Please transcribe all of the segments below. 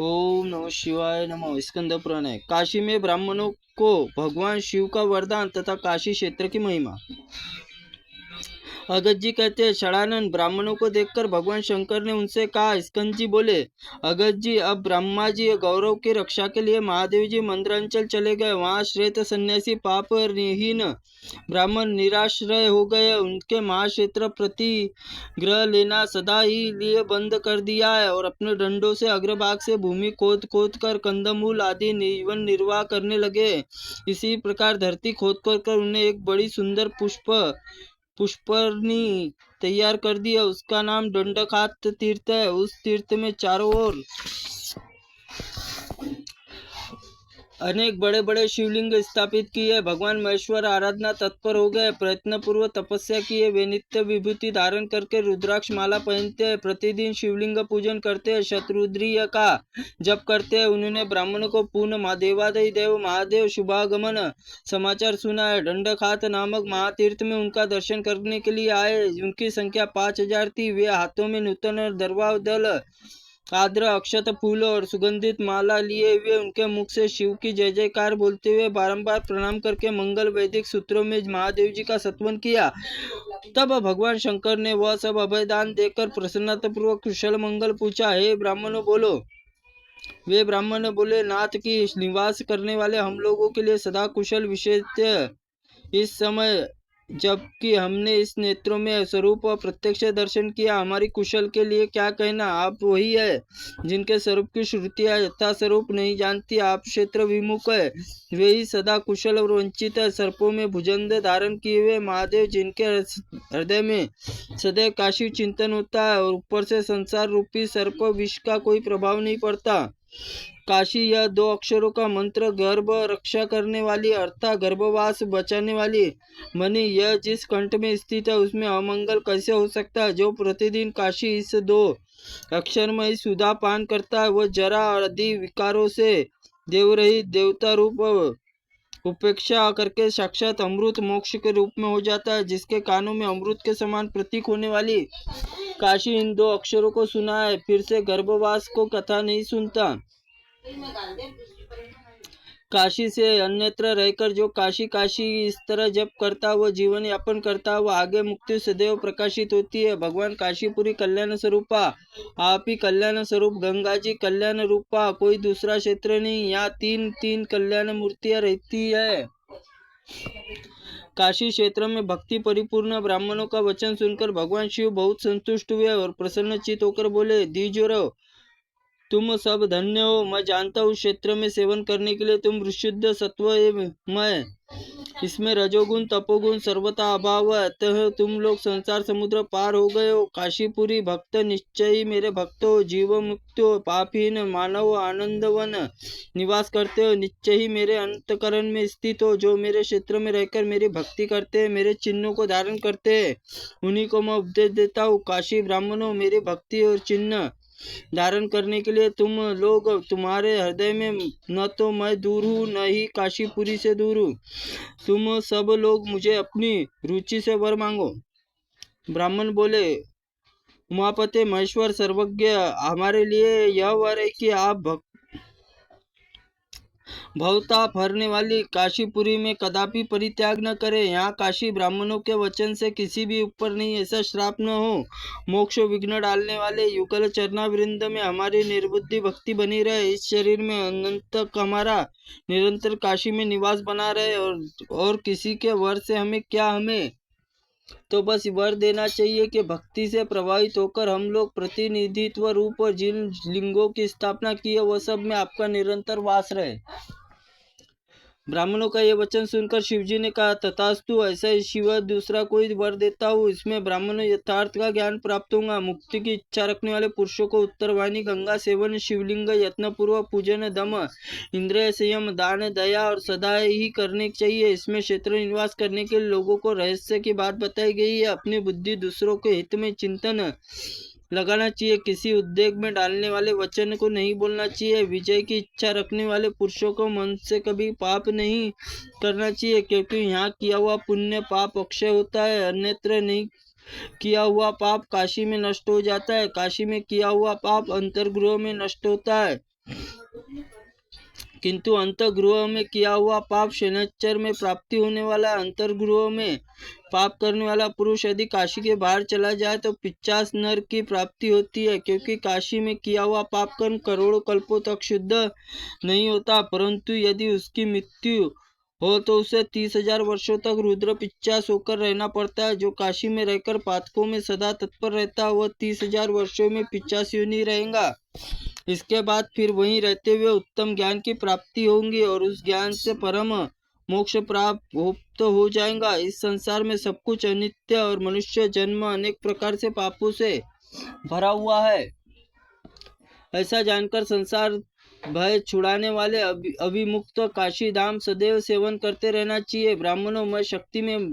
ओम नमः शिवाय नमः। स्कंद पुराण है। काशी में ब्राह्मणों को भगवान शिव का वरदान तथा काशी क्षेत्र की महिमा। अगस्त जी कहते हैं, षडानंद ब्राह्मणों को देखकर भगवान शंकर ने उनसे कहा। स्कंद जी बोले, अगस्त जी, अब ब्रह्मा जी गौरव की रक्षा के लिए महादेव जी मंद्रांचल चले गए। वहां श्वेत सन्यासी पाप विहीन ब्राह्मण निराश्रय हो गए। उनके महाक्षेत्र प्रति ग्रह लेना सदा ही लिए बंद कर दिया है और अपने डंडों से अग्रभाग से भूमि खोद खोद कर कंदमूल आदि जीवन निर्वाह करने लगे। इसी प्रकार धरती खोद खोद कर उन्हें एक बड़ी सुंदर पुष्करनी तैयार कर दिया। उसका नाम दंडकात तीर्थ है। उस तीर्थ में चारों ओर अनेक बड़े बड़े शिवलिंग स्थापित किए। भगवान महेश्वर आराधना तत्पर हो गए। प्रयत्न पूर्वक तपस्या किए। वे नित्य विभूति धारण करके रुद्राक्ष माला पहनते हैं। प्रतिदिन शिवलिंग पूजन करते हैं। शत्रुद्रिय का जप करते हैं। उन्होंने ब्राह्मणों को पूर्ण देवादि देव महादेव शुभागमन समाचार सुना है। दंडखात नामक महातीर्थ में उनका दर्शन करने के लिए आए। उनकी संख्या 5000 थी। वे हाथों में नूतन दरवा दल आद्र अक्षत फूल और सुगंधित माला लिए हुए उनके मुख से शिव की जय जयकार बोलते हुए बारंबार प्रणाम करके मंगल वैदिक सूत्रों में महादेव जी का स्तवन किया। तब भगवान शंकर ने वह सब अभयदान देकर प्रसन्नता पूर्वक कुशल मंगल पूछा। हे ब्राह्मणों बोलो। वे ब्राह्मण बोले, नाथ की निवास करने वाले हम लोगों के लिए सदा कुशल विशेष इस समय जबकि हमने इस नेत्रों में स्वरूप और प्रत्यक्ष दर्शन किया, हमारी कुशल के लिए क्या कहना। आप वही है जिनके स्वरूप की श्रुतियां यथा स्वरूप नहीं जानती। आप क्षेत्र विमुख है, वे ही सदा कुशल और वंचित है। सर्पों में भुजंग धारण किए हुए महादेव, जिनके हृदय में सदैव काशी चिंतन होता है और ऊपर से संसार रूपी सर्प विष का कोई प्रभाव नहीं पड़ता। काशी यह 2 अक्षरों का मंत्र, गर्भ रक्षा करने वाली अर्थात गर्भवास बचाने वाली मणि, यह जिस कंठ में स्थित है उसमें अमंगल कैसे हो सकता है। जो प्रतिदिन काशी इस 2 अक्षर में सुधा पान करता है वह जरा आदि विकारों से देवरहित देवता रूप उपेक्षा करके साक्षात अमृत मोक्ष के रूप में हो जाता है। जिसके कानों में अमृत के समान प्रतीक होने वाली काशी इन 2 अक्षरों को सुना है, फिर से गर्भवास को कथा नहीं सुनता। काशी से अन्यत्र रहकर जो काशी काशी इस तरह जप करता वह जीवन यापन करता वह आगे मुक्ति सदैव प्रकाशित होती है। भगवान काशीपुरी कल्याण स्वरूपा, आप ही कल्याण स्वरूप गंगा जी कल्याण रूपा, कोई दूसरा क्षेत्र नहीं। यहाँ 3 कल्याण मूर्तियां रहती है। काशी क्षेत्र में भक्ति परिपूर्ण ब्राह्मणों का वचन सुनकर भगवान शिव बहुत संतुष्ट हुए और प्रसन्नचित होकर बोले, द्विजोरो, तुम सब धन्य हो। मैं जानता हूँ क्षेत्र में सेवन करने के लिए तुम विशुद्ध सत्वमय, इसमें रजोगुण तपोगुण सर्वथा अभाव है, अतः तुम लोग संसार समुद्र पार हो गए हो। काशीपुरी भक्त निश्चय ही मेरे भक्त हो। जीव मुक्त हो, पापहीन मानव आनंदवन निवास करते हो, निश्चय ही मेरे अंतकरण में स्थित हो। जो मेरे क्षेत्र में रहकर मेरी भक्ति करते हैं, मेरे चिन्हों को धारण करते हैं, उन्हीं को मैं उपदेश देता हूँ। काशी ब्राह्मणों, मेरी भक्ति और चिन्ह धारण करने के लिए तुम लोग, तुम्हारे हृदय में न तो मैं दूर हूँ न ही काशीपुरी से दूर हूँ। तुम सब लोग मुझे अपनी रुचि से वर मांगो। ब्राह्मण बोले, उमापते महेश्वर सर्वज्ञ, हमारे लिए यह वर है कि आप भवताप हरने वाली काशीपुरी में कदापि परित्याग न करे। यहाँ काशी ब्राह्मणों के वचन से किसी भी ऊपर नहीं, ऐसा श्राप न हो। मोक्ष विघ्न डालने वाले युगल चरना वृंद में हमारी निर्बुद्धि भक्ति बनी रहे। इस शरीर में अनंत हमारा निरंतर काशी में निवास बना रहे और किसी के वर से हमें क्या, हमें तो बस वर देना चाहिए कि भक्ति से प्रभावित होकर हम लोग प्रतिनिधित्व रूप और जिन लिंगों की स्थापना की है वह सब में आपका निरंतर वास रहे। ब्राह्मणों का यह वचन सुनकर शिवजी ने कहा, तथास्तु, ऐसा ही शिव दूसरा कोई वर देता हूँ, इसमें ब्राह्मणों यथार्थ का ज्ञान प्राप्त होगा। मुक्ति की इच्छा रखने वाले पुरुषों को उत्तरवाहिनी, गंगा सेवन, शिवलिंग यत्नपूर्वक पूजन, दम, इंद्रिय संयम, दान, दया और सदा ही करने चाहिए। इसमें क्षेत्र निवास करने के लोगों को रहस्य की बात बताई गई है। अपनी बुद्धि दूसरों के हित में चिंतन लगाना चाहिए। किसी उद्वेग में डालने वाले वचन को नहीं बोलना चाहिए। विजय की इच्छा रखने वाले पुरुषों को मन से कभी पाप नहीं करना चाहिए, क्योंकि यहाँ किया हुआ पुण्य पाप अक्षय होता है, अन्यत्र नहीं किया हुआ पाप काशी में नष्ट हो जाता है। काशी में किया हुआ पाप अंतर्गृह में नष्ट होता है। किंतु अंतर्गृह में किया हुआ पाप शनैश्चर में प्राप्ति होने वाला है। अंतर्गृह में पाप करने वाला पुरुष यदि काशी के बाहर चला जाए तो 50 नर की प्राप्ति होती है, क्योंकि काशी में किया हुआ पाप कर्म करोड़ों कल्पों तक शुद्ध नहीं होता, परंतु यदि उसकी मृत्यु हो तो उसे 30,000 वर्षों तक रुद्र पिचास होकर रहना पड़ता है। जो काशी में रहकर पातकों में सदा तत्पर रहता है वह 30,000 वर्षों में 50 योनि रहेगा। इसके बाद फिर वहीं रहते हुए उत्तम ज्ञान की प्राप्ति होगी और उस ज्ञान से परम मोक्ष प्राप्त हो जाएगा। इस संसार में सब कुछ अनित्य और मनुष्य जन्म अनेक प्रकार से पापों से भरा हुआ है। ऐसा जानकर संसार भय छुड़ाने वाले अभिमुक्त काशी धाम सदैव सेवन करते रहना चाहिए। ब्राह्मणों में शक्ति में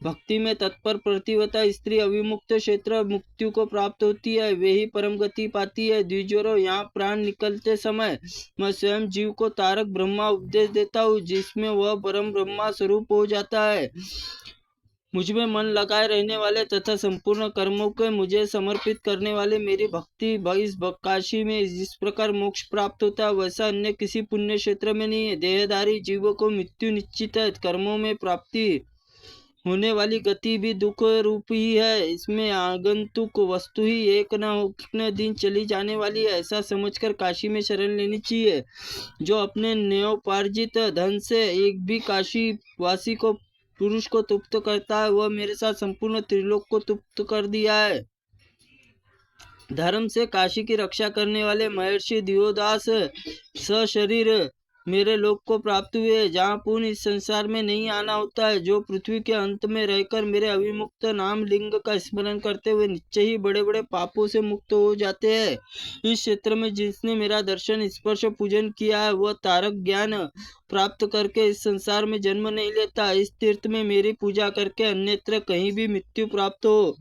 भक्ति में तत्पर प्रतिवता स्त्री अभिमुक्त क्षेत्र मुक्ति को प्राप्त होती है, वे ही परम गति पाती है। द्विजोरो, यहाँ प्राण निकलते समय मैं स्वयं जीव को तारक ब्रह्मा उपदेश देता हूँ, जिसमें वह परम ब्रह्मा स्वरूप हो जाता है। मुझमें मन लगाए रहने वाले तथा संपूर्ण कर्मों के मुझे समर्पित करने वाले मेरी भक्ति इस काशी में जिस प्रकार मोक्ष प्राप्त होता है वैसा अन्य किसी पुण्य क्षेत्र में नहीं है। देहधारी जीवों को मृत्यु निश्चित है, कर्मों में प्राप्ति होने वाली गति भी दुख रूप ही है। इसमें आगंतुक वस्तु ही एक न दिन चली जाने वाली है। ऐसा समझकर काशी में शरण लेनी चाहिए। जो अपने न्योपार्जित धन से एक भी काशी वासी को पुरुष को तुप्त करता है वह मेरे साथ संपूर्ण त्रिलोक को तुप्त कर दिया है। धर्म से काशी की रक्षा करने वाले महर्षि दियोदास सशरीर मेरे लोक को प्राप्त हुए, जहाँ पुनः इस संसार में नहीं आना होता है। जो पृथ्वी के अंत में रहकर मेरे अभिमुक्त नाम लिंग का स्मरण करते हुए निश्चय ही बड़े बड़े पापों से मुक्त हो जाते हैं। इस क्षेत्र में जिसने मेरा दर्शन स्पर्श पूजन किया है वह तारक ज्ञान प्राप्त करके इस संसार में जन्म नहीं लेता। इस तीर्थ में मेरी पूजा करके अन्यत्र कहीं भी मृत्यु प्राप्त हो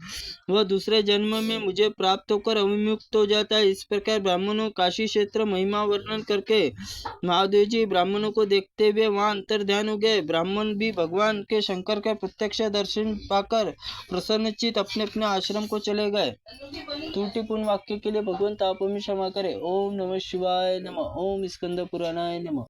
वह दूसरे जन्म में मुझे प्राप्त होकर अविमुक्त हो जाता है। इस प्रकार ब्राह्मणों काशी क्षेत्र महिमा वर्णन करके महादेव जी ब्राह्मणों को देखते हुए वहां अंतर ध्यान हो गए। ब्राह्मण भी भगवान के शंकर का प्रत्यक्ष दर्शन पाकर प्रसन्नचित अपने अपने आश्रम को चले गए। त्रुटिपूर्ण वाक्य के लिए भगवंत आप हमें क्षमा करे। ओम नमः शिवाय नमः। ओम स्कंद पुराणाय नमः।